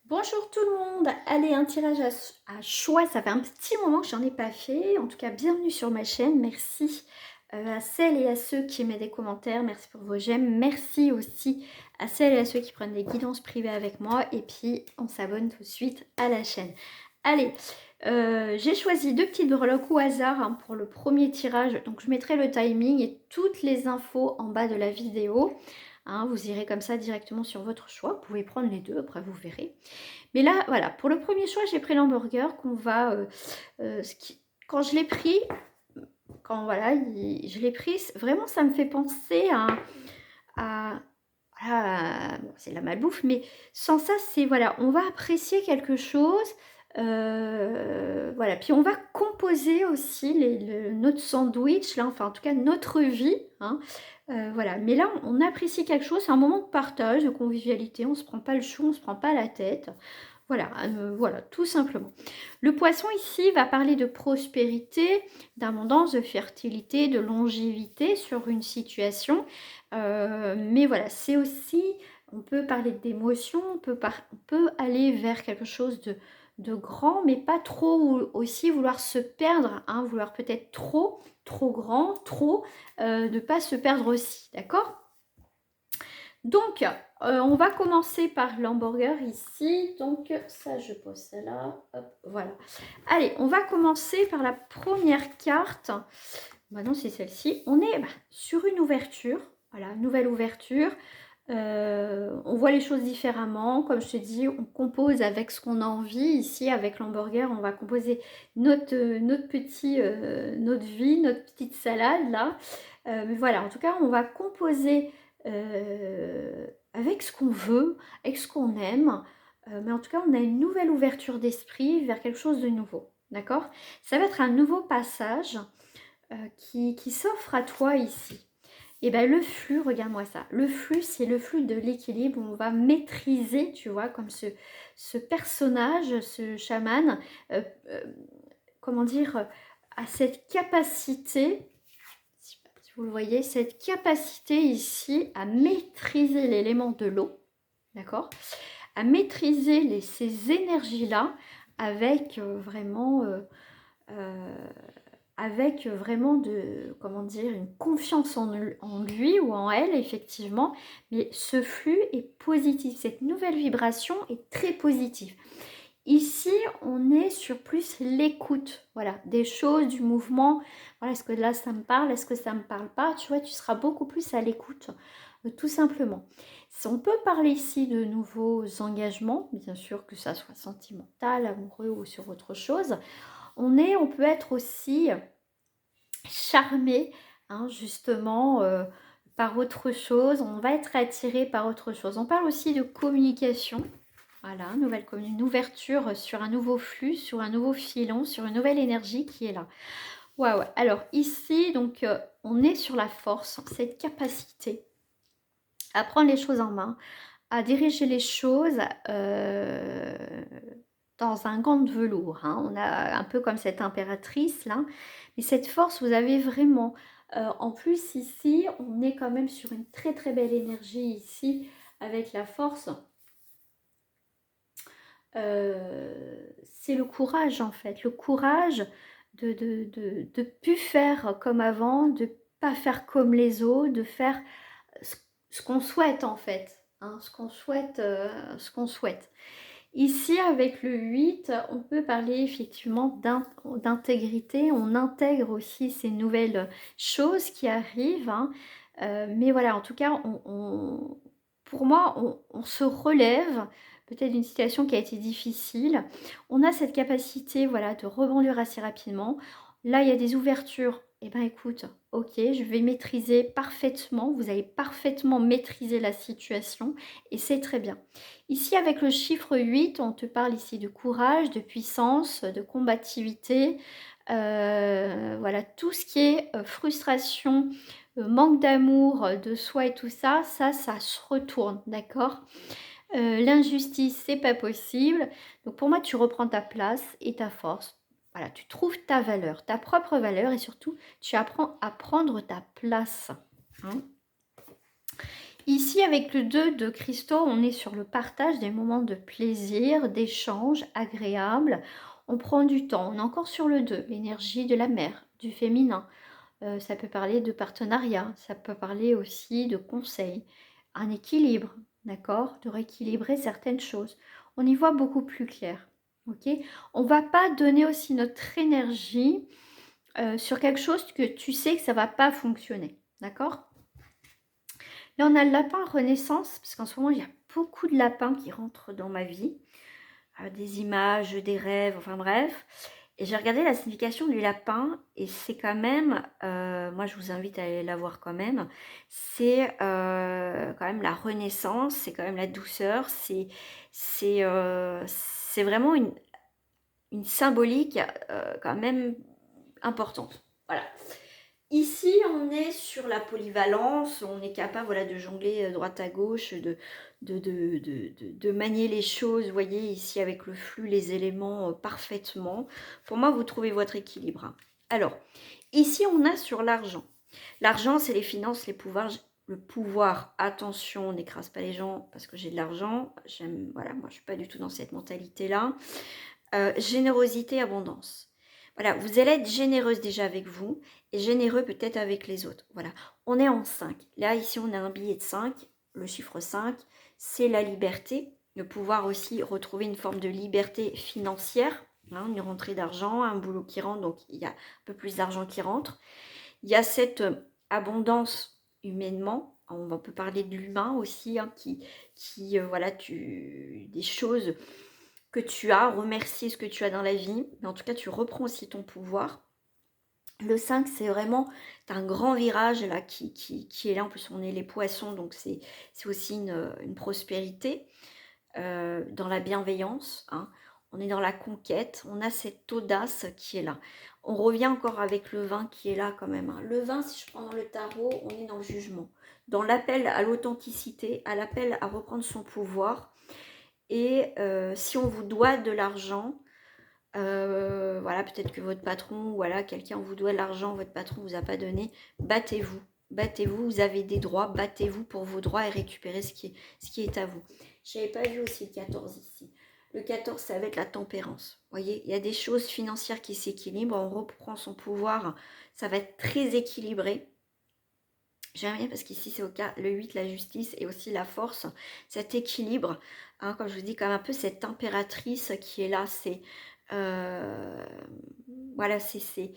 Bonjour tout le monde, allez un tirage à choix, ça fait un petit moment que j'en ai pas fait, en tout cas bienvenue sur ma chaîne, merci à celles et à ceux qui mettent des commentaires, merci pour vos j'aime, merci aussi à celles et à ceux qui prennent des guidances privées avec moi et puis on s'abonne tout de suite à la chaîne. Allez, j'ai choisi deux petites breloques au hasard hein, pour le premier tirage, donc je mettrai le timing et toutes les infos en bas de la vidéo. Hein, vous irez comme ça directement sur votre choix, vous pouvez prendre les deux, après vous verrez. Mais là, voilà, pour le premier choix, j'ai pris l'hamburger qu'on va... quand je l'ai pris, quand voilà, je l'ai pris, vraiment ça me fait penser bon, c'est la malbouffe, mais sans ça, c'est voilà, on va apprécier quelque chose. Voilà, puis on va composer aussi notre sandwich, là, enfin en tout cas notre vie. Hein, voilà, mais là on apprécie quelque chose, c'est un moment de partage, de convivialité, on se prend pas le chou, on se prend pas la tête. Voilà, voilà, tout simplement. Le poisson ici va parler de prospérité, d'abondance, de fertilité, de longévité sur une situation. Mais voilà, c'est aussi, on peut parler d'émotion, on peut aller vers quelque chose de grand, mais pas trop aussi vouloir se perdre, hein, vouloir peut-être trop grand, trop, ne pas se perdre aussi, d'accord? Donc, on va commencer par l'hamburger ici. Donc, ça, je pose ça là. Hop, voilà. Allez, on va commencer par la première carte. Maintenant, c'est celle-ci. On est sur une ouverture. Voilà, nouvelle ouverture. On voit les choses différemment. Comme je te dis, on compose avec ce qu'on a envie. Ici, avec l'hamburger, on va composer notre vie, notre petite salade là. Mais voilà, en tout cas, on va composer avec ce qu'on veut, avec ce qu'on aime. Mais en tout cas, on a une nouvelle ouverture d'esprit vers quelque chose de nouveau. D'accord? Ça va être un nouveau passage qui s'offre à toi ici. Et bien le flux, regarde-moi ça. Le flux, c'est le flux de l'équilibre où on va maîtriser, tu vois, comme ce personnage, ce chaman, euh, euh, comment dire, a cette capacité, si vous le voyez, cette capacité ici à maîtriser l'élément de l'eau, d'accord, à maîtriser ces énergies-là avec euh, avec vraiment comment dire, une confiance en lui ou en elle, effectivement. Mais ce flux est positif. Cette nouvelle vibration est très positive. Ici, on est sur plus l'écoute, voilà, des choses, du mouvement. Voilà, est-ce que là, ça me parle? Est-ce que ça me parle pas? Tu vois, tu seras beaucoup plus à l'écoute, tout simplement. Si on peut parler ici de nouveaux engagements, bien sûr que ça soit sentimental, amoureux ou sur autre chose, on peut être aussi charmé, hein, justement, par autre chose. On va être attiré par autre chose. On parle aussi de communication. Voilà, une ouverture sur un nouveau flux, sur un nouveau filon, sur une nouvelle énergie qui est là. Ouais, ouais. Alors ici, donc, on est sur la force, cette capacité à prendre les choses en main, à diriger les choses dans un gant de velours. Hein. On a un peu comme cette impératrice là. Mais cette force, vous avez vraiment... en plus ici, on est quand même sur une très très belle énergie ici avec la force. C'est le courage en fait. Le courage de plus faire comme avant, de pas faire comme les autres, de faire ce qu'on souhaite en fait. Hein, ce qu'on souhaite. Ici, avec le 8, on peut parler effectivement d'intégrité. On intègre aussi ces nouvelles choses qui arrivent. Hein. Mais voilà, en tout cas, pour moi, on se relève peut-être d'une situation qui a été difficile. On a cette capacité voilà, de rebondir assez rapidement. Là, il y a des ouvertures. Eh bien, écoute, ok, je vais maîtriser parfaitement. Vous allez parfaitement maîtriser la situation et c'est très bien. Ici, avec le chiffre 8, on te parle ici de courage, de puissance, de combativité. Voilà, tout ce qui est frustration, manque d'amour de soi et tout ça, ça se retourne, d'accord? L'injustice, c'est pas possible. Donc pour moi, tu reprends ta place et ta force. Voilà, tu trouves ta valeur, ta propre valeur et surtout, tu apprends à prendre ta place. Hein. Ici, avec le 2 de cristaux, on est sur le partage des moments de plaisir, d'échange agréables. On prend du temps. On est encore sur le 2, l'énergie de la mère, du féminin. Ça peut parler de partenariat, ça peut parler aussi de conseils, un équilibre, d'accord? De rééquilibrer certaines choses. On y voit beaucoup plus clair, ok? On va pas donner aussi notre énergie sur quelque chose que tu sais que ça va pas fonctionner, d'accord? Là, on a le lapin renaissance, parce qu'en ce moment, il y a beaucoup de lapins qui rentrent dans ma vie. Des images, des rêves, enfin bref. Et j'ai regardé la signification du lapin, et c'est quand même, moi je vous invite à aller la voir quand même, c'est quand même la renaissance, c'est quand même la douceur, c'est vraiment une symbolique quand même importante. Voilà. Ici, on est sur la polyvalence, on est capable voilà, de jongler droite à gauche, de manier les choses, vous voyez, ici avec le flux, les éléments parfaitement. Pour moi, vous trouvez votre équilibre. Hein. Alors, ici, on a sur l'argent. L'argent, c'est les finances, les pouvoirs. Le pouvoir, attention, on n'écrase pas les gens parce que j'ai de l'argent. J'aime, voilà, moi, je ne suis pas du tout dans cette mentalité-là. Générosité, abondance. Voilà, vous allez être généreuse déjà avec vous et généreux peut-être avec les autres. Voilà, on est en 5. Là, ici, on a un billet de 5. Le chiffre 5, c'est la liberté. De pouvoir aussi retrouver une forme de liberté financière. Hein, une rentrée d'argent, un boulot qui rentre, donc il y a un peu plus d'argent qui rentre. Il y a cette abondance humainement. On peut parler de l'humain aussi, hein, voilà, des choses que tu as, remercier ce que tu as dans la vie, mais en tout cas tu reprends aussi ton pouvoir. Le 5, c'est vraiment un grand virage là qui est là, en plus on est les poissons, donc c'est aussi une prospérité dans la bienveillance, hein. On est dans la conquête, on a cette audace qui est là. On revient encore avec le 20 qui est là quand même. Hein. Le 20, si je prends dans le tarot, on est dans le jugement, dans l'appel à l'authenticité, à l'appel à reprendre son pouvoir. Et si on vous doit de l'argent, voilà, peut-être que votre patron, voilà, quelqu'un vous doit de l'argent, votre patron ne vous a pas donné, battez-vous. Battez-vous, vous avez des droits, battez-vous pour vos droits et récupérez ce qui est à vous. Je n'avais pas vu aussi le 14 ici. Le 14, ça va être la tempérance. Vous voyez, il y a des choses financières qui s'équilibrent, on reprend son pouvoir, ça va être très équilibré. J'aime bien parce qu'ici c'est au cas le 8, la justice et aussi la force, cet équilibre, hein, comme je vous dis, comme un peu cette impératrice qui est là, c'est voilà, c'est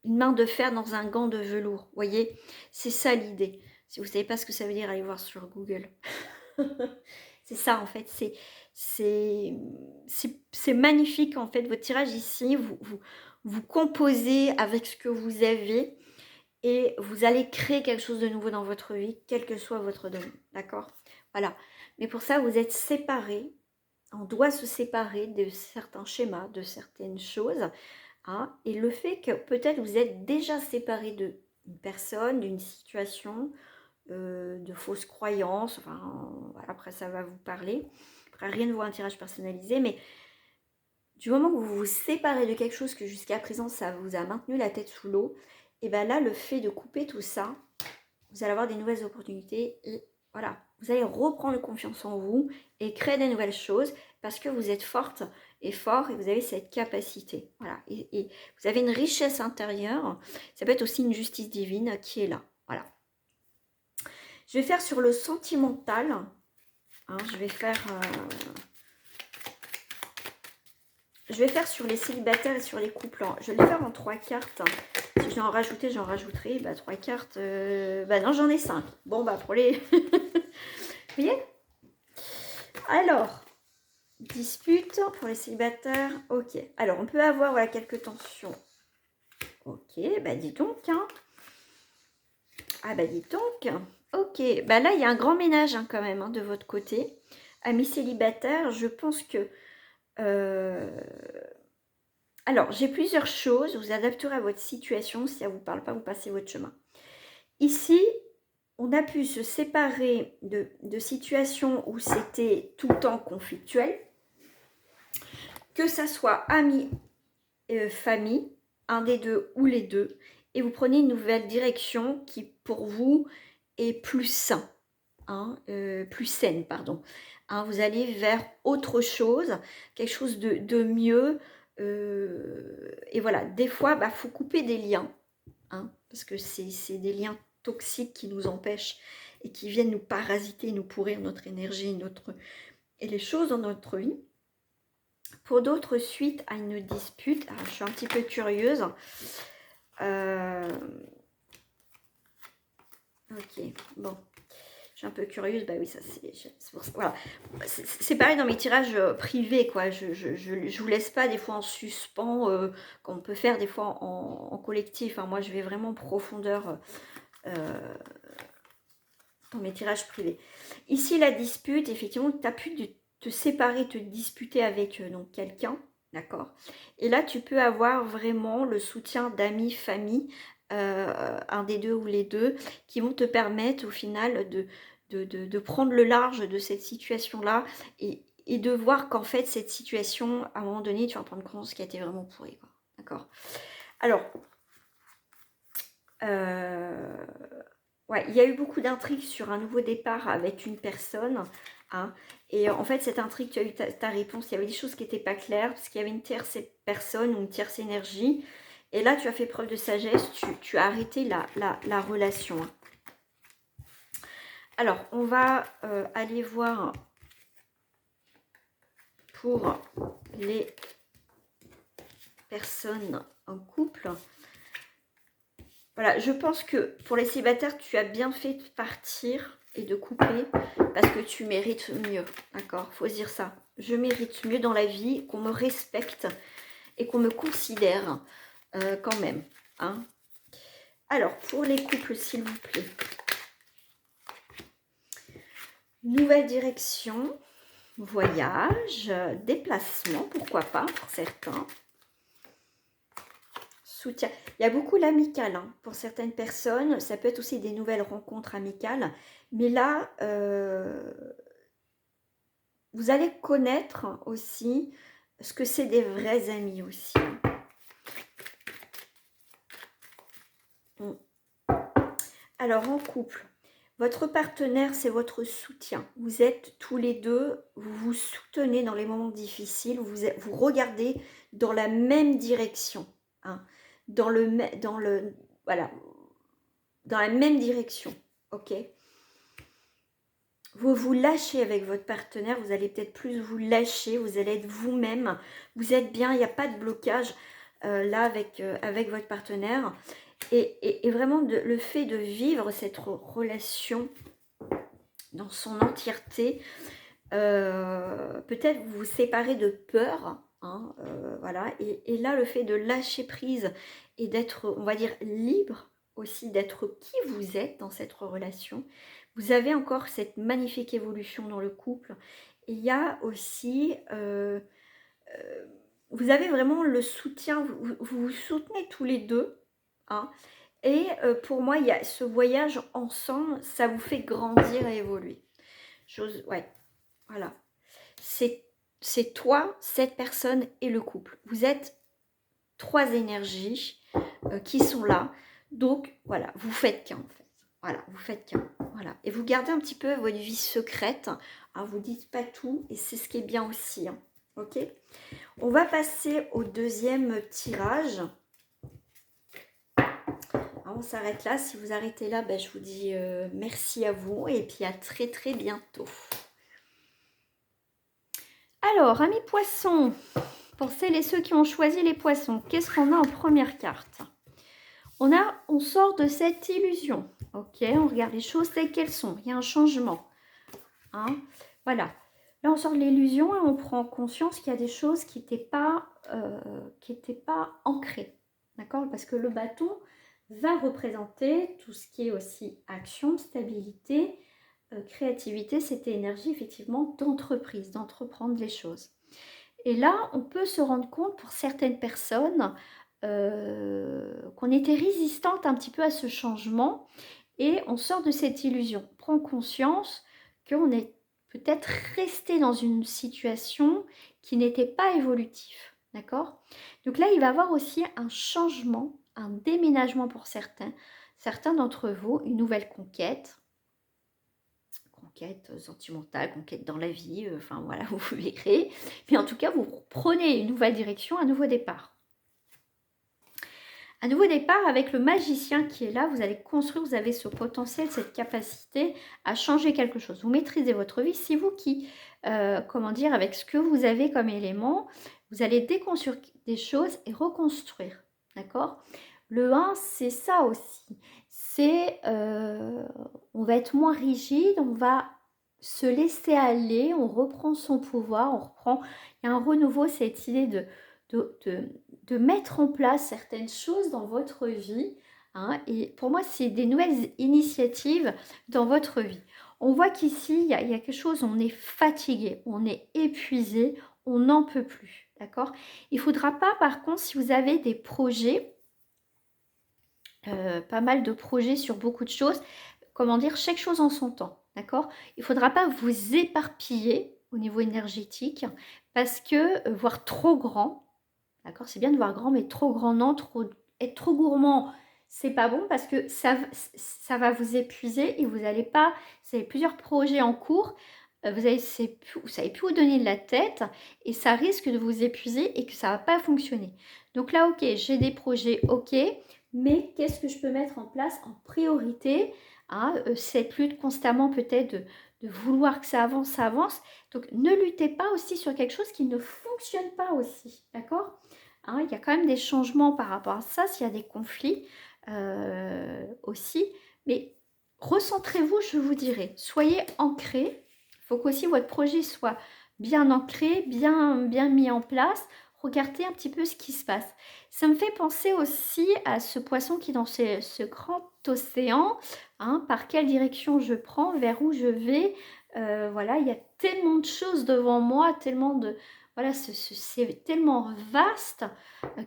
une main de fer dans un gant de velours, vous voyez, c'est ça l'idée. Si vous ne savez pas ce que ça veut dire, allez voir sur Google. C'est ça en fait, c'est magnifique en fait, votre tirage ici, vous composez avec ce que vous avez. Et vous allez créer quelque chose de nouveau dans votre vie, quel que soit votre domaine, d'accord? Voilà. Mais pour ça, vous êtes séparés. On doit se séparer de certains schémas, de certaines choses. Hein, et le fait que peut-être vous êtes déjà séparés d'une personne, d'une situation, de fausses croyances. Enfin, voilà, après, ça va vous parler. Après, rien ne vaut un tirage personnalisé, mais du moment que vous vous séparez de quelque chose que jusqu'à présent, ça vous a maintenu la tête sous l'eau, et bien là, le fait de couper tout ça, vous allez avoir des nouvelles opportunités et voilà, vous allez reprendre confiance en vous et créer des nouvelles choses parce que vous êtes forte et fort et vous avez cette capacité. Voilà, et vous avez une richesse intérieure. Ça peut être aussi une justice divine qui est là. Voilà. Je vais faire sur le sentimental. Hein, je vais faire sur les célibataires et sur les couples. Je vais le faire en 3 cartes. Si j'en rajoutais, j'en rajouterai. 3 cartes. Non, j'en ai 5. Bon, pour les... Vous voyez? Alors, dispute pour les célibataires. Ok. Alors, on peut avoir voilà, quelques tensions. Ok, dis donc. Hein. Ah, dis donc. Ok. Là, il y a un grand ménage quand même hein, de votre côté. Amis célibataires, je pense que... Alors, j'ai plusieurs choses. Vous adapterez à votre situation. Si ça ne vous parle pas, vous passez votre chemin. Ici, on a pu se séparer de situations où c'était tout le temps conflictuel. Que ça soit amis, famille, un des deux ou les deux. Et vous prenez une nouvelle direction qui, pour vous, et plus sain, hein, plus saine, pardon. Hein, vous allez vers autre chose, quelque chose de mieux. Et voilà, des fois, bah, faut couper des liens, hein, parce que c'est des liens toxiques qui nous empêchent et qui viennent nous parasiter, nous pourrir notre énergie, et les choses dans notre vie. Pour d'autres, suite à une dispute, alors je suis un petit peu curieuse. Ok, bon. Je suis un peu curieuse, bah oui, ça c'est pour ça. Voilà. C'est pareil dans mes tirages privés, quoi. Je vous laisse pas des fois en suspens, qu'on peut faire des fois en collectif. Hein. Moi, je vais vraiment en profondeur dans mes tirages privés. Ici, la dispute, effectivement, tu as pu te séparer, te disputer avec donc quelqu'un, d'accord. Et là, tu peux avoir vraiment le soutien d'amis, famille, un des deux ou les deux, qui vont te permettre au final de prendre le large de cette situation-là et de voir qu'en fait, cette situation, à un moment donné, tu vas prendre compte ce qui a été vraiment pourri, quoi. D'accord. Alors, ouais, il y a eu beaucoup d'intrigues sur un nouveau départ avec une personne. Hein, et en fait, cette intrigue, tu as eu ta réponse. Il y avait des choses qui n'étaient pas claires parce qu'il y avait une tierce personne ou une tierce énergie. Et là, tu as fait preuve de sagesse. Tu as arrêté la relation. Hein. Alors, on va aller voir pour les personnes en couple. Voilà, je pense que pour les célibataires, tu as bien fait de partir et de couper parce que tu mérites mieux, d'accord? Faut se dire ça. Je mérite mieux dans la vie, qu'on me respecte et qu'on me considère quand même. Hein. Alors, pour les couples, s'il vous plaît. Nouvelle direction, voyage, déplacement, pourquoi pas pour certains. Soutien. Il y a beaucoup l'amical hein, pour certaines personnes. Ça peut être aussi des nouvelles rencontres amicales. Mais là, vous allez connaître aussi ce que c'est des vrais amis aussi. Alors, en couple, votre partenaire, c'est votre soutien. Vous êtes tous les deux, vous vous soutenez dans les moments difficiles. Vous regardez dans la même direction. Hein, voilà, dans la même direction, ok. Vous vous lâchez avec votre partenaire, vous allez peut-être plus vous lâcher, vous allez être vous-même, vous êtes bien, il n'y a pas de blocage là avec votre partenaire. Et vraiment, le fait de vivre cette relation dans son entièreté, peut-être vous vous séparez de peur, hein, voilà. Et là, le fait de lâcher prise et d'être, on va dire, libre aussi, d'être qui vous êtes dans cette relation, vous avez encore cette magnifique évolution dans le couple. Et il y a aussi, vous avez vraiment le soutien, vous vous soutenez tous les deux, hein. Et pour moi, il y a ce voyage ensemble, ça vous fait grandir et évoluer. Ouais, voilà. C'est toi, cette personne et le couple. Vous êtes trois énergies qui sont là. Donc, voilà, vous faites qu'un en fait. Voilà, vous faites qu'un. Voilà. Et vous gardez un petit peu votre vie secrète. Hein, vous dites pas tout et c'est ce qui est bien aussi. Hein. Ok. On va passer au deuxième tirage. Alors, on s'arrête là. Si vous arrêtez là, ben, je vous dis merci à vous et puis à très très bientôt. Alors, amis poissons, pour celles et ceux qui ont choisi les poissons, qu'est-ce qu'on a en première carte? On sort de cette illusion. Ok, on regarde les choses telles qu'elles sont. Il y a un changement. Hein, voilà. Là, on sort de l'illusion et on prend conscience qu'il y a des choses qui n'étaient pas ancrées. D'accord? Parce que le bâton va représenter tout ce qui est aussi action, stabilité, créativité, cette énergie effectivement d'entreprise, d'entreprendre les choses. Et là, on peut se rendre compte pour certaines personnes qu'on était résistante un petit peu à ce changement et on sort de cette illusion. On prend conscience qu'on est peut-être resté dans une situation qui n'était pas évolutive. D'accord? Donc là, il va y avoir aussi un changement, un déménagement pour certains d'entre vous, une nouvelle conquête. conquête sentimentale, conquête dans la vie, enfin voilà, vous verrez. Mais en tout cas, vous prenez une nouvelle direction, un nouveau départ. Un nouveau départ avec le magicien qui est là, vous allez construire, vous avez ce potentiel, cette capacité à changer quelque chose. Vous maîtrisez votre vie, c'est vous qui, comment dire, avec ce que vous avez comme élément, vous allez déconstruire des choses et reconstruire, d'accord? Le 1, c'est ça aussi, c'est, on va être moins rigide, on va se laisser aller, on reprend son pouvoir, on reprend, il y a un renouveau, cette idée de, de, de mettre en place certaines choses dans votre vie. Hein, et pour moi, c'est des nouvelles initiatives dans votre vie. On voit qu'ici, il y a quelque chose, on est fatigué, on est épuisé, on n'en peut plus. D'accord? Il ne faudra pas, par contre, si vous avez des projets, pas mal de projets sur beaucoup de choses, comment dire, chaque chose en son temps. D'accord? Il ne faudra pas vous éparpiller au niveau énergétique parce que, voire trop grand, d'accord, c'est bien de voir grand, mais trop grand, non, être trop gourmand, c'est pas bon parce que ça va vous épuiser et vous n'allez pas, vous avez plusieurs projets en cours, vous savez plus où donner de la tête et ça risque de vous épuiser et que ça va pas fonctionner. Donc là, ok, j'ai des projets, ok, mais qu'est-ce que je peux mettre en place en priorité, hein, cette lutte constamment peut-être de vouloir que ça avance, ça avance. Donc ne luttez pas aussi sur quelque chose qui ne fonctionne pas aussi, d'accord? Hein, il y a quand même des changements par rapport à ça, s'il y a des conflits aussi. Mais recentrez-vous, je vous dirais. Soyez ancrés. Il faut qu'aussi votre projet soit bien ancré, bien mis en place. Regardez un petit peu ce qui se passe. Ça me fait penser aussi à ce poisson qui est dans ce grand océan. Hein, par quelle direction je prends, vers où je vais. Voilà, il y a tellement de choses devant moi, tellement de... Voilà, c'est tellement vaste.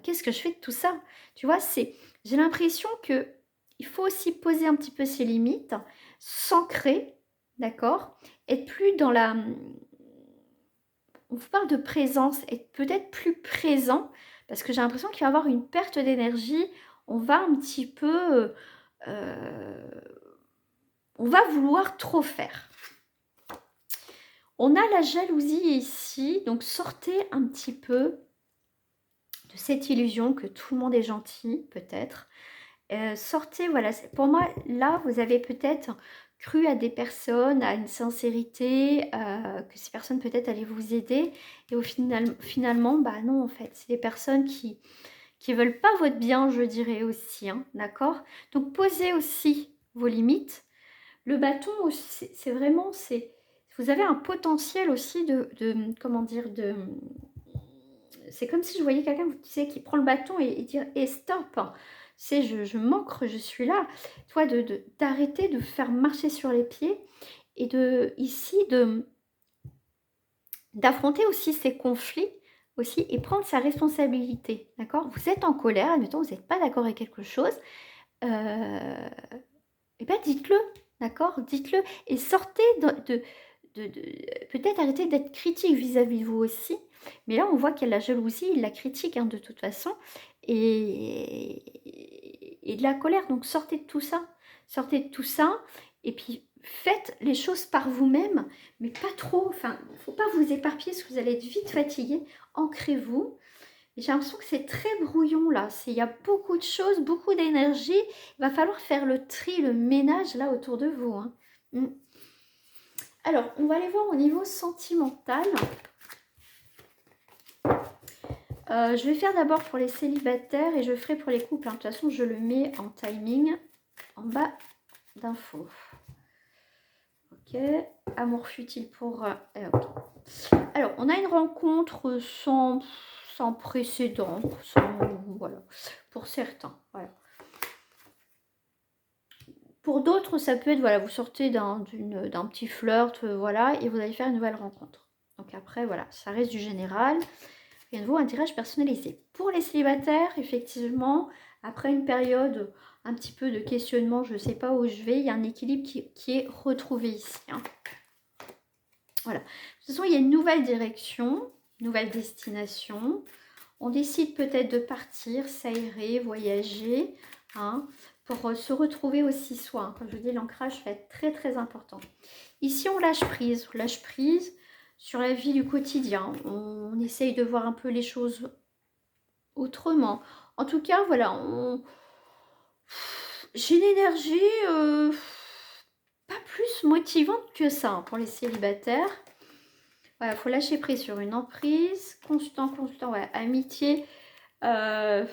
Qu'est-ce que je fais de tout ça? Tu vois, j'ai l'impression que il faut aussi poser un petit peu ses limites, s'ancrer, d'accord? Être plus dans la... On vous parle de présence, être peut-être plus présent, parce que j'ai l'impression qu'il va y avoir une perte d'énergie. On va un petit peu... on va vouloir trop faire. On a la jalousie ici, donc sortez un petit peu de cette illusion que tout le monde est gentil, peut-être. Sortez, voilà, pour moi, là, vous avez peut-être cru à des personnes, à une sincérité, que ces personnes peut-être allaient vous aider, et au final, finalement, bah non, en fait, c'est des personnes qui veulent pas votre bien, je dirais aussi, hein, d'accord? Donc, posez aussi vos limites. Le bâton, c'est vraiment, vous avez un potentiel aussi comment dire, c'est comme si je voyais quelqu'un, vous savez, qui prend le bâton et dire et stop, c'est je m'ancre, je suis là. Toi, d'arrêter de faire marcher sur les pieds et d'affronter aussi ces conflits aussi et prendre sa responsabilité, d'accord? Vous êtes en colère, admettons, vous n'êtes pas d'accord avec quelque chose, et bien dites-le, d'accord? Dites-le et sortez peut-être arrêter d'être critique vis-à-vis de vous aussi. Mais là, on voit qu'il y a la jalousie, la critique, hein, de toute façon, et de la colère. Donc sortez de tout ça. Sortez de tout ça. Et puis faites les choses par vous-même, mais pas trop. Enfin, il ne faut pas vous éparpiller parce que vous allez être vite fatigué. Ancrez-vous. J'ai l'impression que c'est très brouillon là. Il y a beaucoup de choses, beaucoup d'énergie. Il va falloir faire le tri, le ménage là autour de vous. Hein. Alors, on va aller voir au niveau sentimental. Je vais faire d'abord pour les célibataires et je ferai pour les couples. Hein. De toute façon, je le mets en timing en bas d'infos. Ok. Amour futile pour... okay. Alors, on a une rencontre sans précédent. Voilà. Pour certains. Voilà. Pour d'autres, ça peut être, voilà, vous sortez d'un petit flirt, voilà, et vous allez faire une nouvelle rencontre. Donc après, voilà, ça reste du général. Et un nouveau un tirage personnalisé. Pour les célibataires, effectivement, après une période un petit peu de questionnement, je ne sais pas où je vais, il y a un équilibre qui est retrouvé ici. Hein. Voilà. De toute façon, il y a une nouvelle direction, nouvelle destination. On décide peut-être de partir, s'aérer, voyager. Hein. pour se retrouver aussi soi. Hein. Comme je vous dis, l'ancrage va être très très important. Ici, on lâche prise sur la vie du quotidien. On essaye de voir un peu les choses autrement. En tout cas, voilà, j'ai une énergie pas plus motivante que ça hein, pour les célibataires. Voilà, il faut lâcher prise sur une emprise. Consultant, ouais, amitié. Je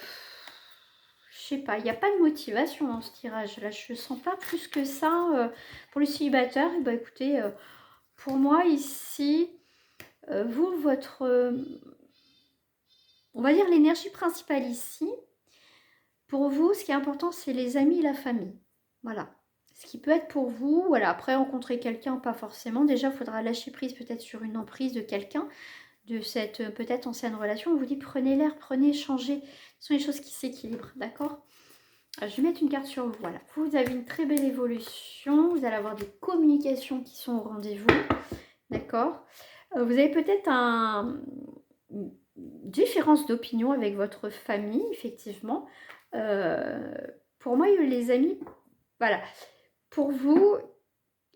sais pas, il n'y a pas de motivation dans ce tirage. Là, je ne sens pas plus que ça. Pour les célibataires, et bah, écoutez, pour moi, ici, vous, votre... on va dire l'énergie principale ici, pour vous, ce qui est important, c'est les amis et la famille. Voilà. Ce qui peut être pour vous, voilà, après rencontrer quelqu'un, pas forcément. Déjà, il faudra lâcher prise peut-être sur une emprise de quelqu'un, de cette peut-être ancienne relation. On vous dit, prenez l'air, prenez, changez. Ce sont les choses qui s'équilibrent, d'accord ? Je vais mettre une carte sur vous, voilà. Vous avez une très belle évolution, vous allez avoir des communications qui sont au rendez-vous, d'accord ? Vous avez peut-être une différence d'opinion avec votre famille, effectivement. Pour moi, les amis, voilà. Pour vous,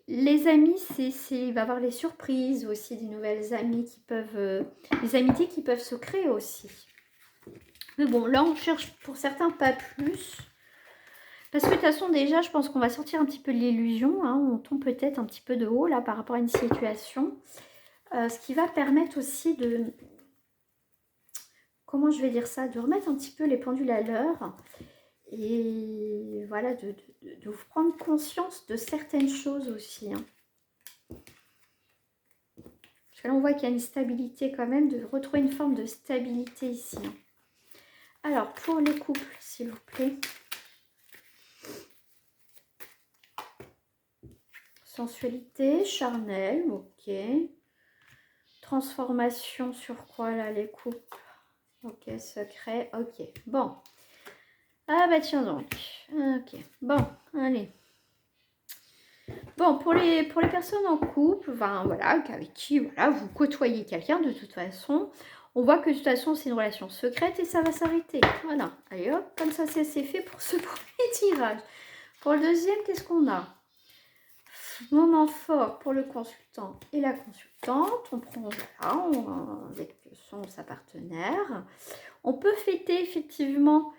les amis, il va y avoir les surprises aussi, des nouvelles amies qui peuvent, des amitiés qui peuvent se créer aussi. Mais bon, là, on cherche pour certains pas plus. Parce que de toute façon, déjà, je pense qu'on va sortir un petit peu de l'illusion. Hein, on tombe peut-être un petit peu de haut, là, par rapport à une situation. Ce qui va permettre aussi de... Comment je vais dire ça ? De remettre un petit peu les pendules à l'heure. Et voilà, de vous prendre conscience de certaines choses aussi. Hein. Parce que là, on voit qu'il y a une stabilité quand même, de retrouver une forme de stabilité ici. Hein. Alors, pour les couples, s'il vous plaît. Sensualité, charnel, ok. Transformation sur quoi là, les couples? Ok, secret, ok. Bon. Ah bah tiens donc. Ok. Bon, allez. Bon, pour les personnes en couple, enfin, voilà, avec qui voilà, vous côtoyez quelqu'un de toute façon, on voit que de toute façon c'est une relation secrète et ça va s'arrêter. Voilà. Allez hop, comme ça c'est fait pour ce premier tirage. Pour le deuxième, qu'est-ce qu'on a? Moment fort pour le consultant et la consultante. On prend voilà, avec son ou sa partenaire. On peut fêter effectivement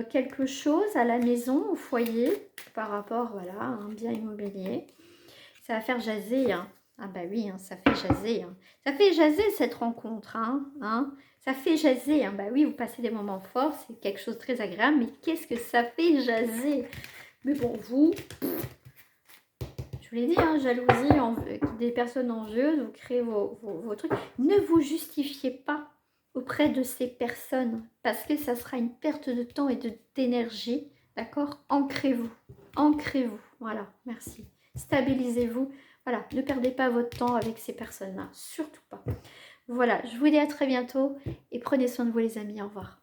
quelque chose à la maison, au foyer, par rapport voilà, à un bien immobilier. Ça va faire jaser. Hein. Ah bah oui, hein, ça fait jaser. Hein. Ça fait jaser cette rencontre. Hein. Ça fait jaser. Hein. Bah oui, vous passez des moments forts, c'est quelque chose de très agréable. Mais qu'est-ce que ça fait jaser? Mais bon, vous... Je vous l'ai dit, hein, jalousie, des personnes envieuses, vous créez vos trucs. Ne vous justifiez pas auprès de ces personnes parce que ça sera une perte de temps et d'énergie. D'accord? Ancrez-vous. Ancrez-vous. Voilà, merci. Stabilisez-vous. Voilà, ne perdez pas votre temps avec ces personnes-là. Surtout pas. Voilà, je vous dis à très bientôt et prenez soin de vous les amis. Au revoir.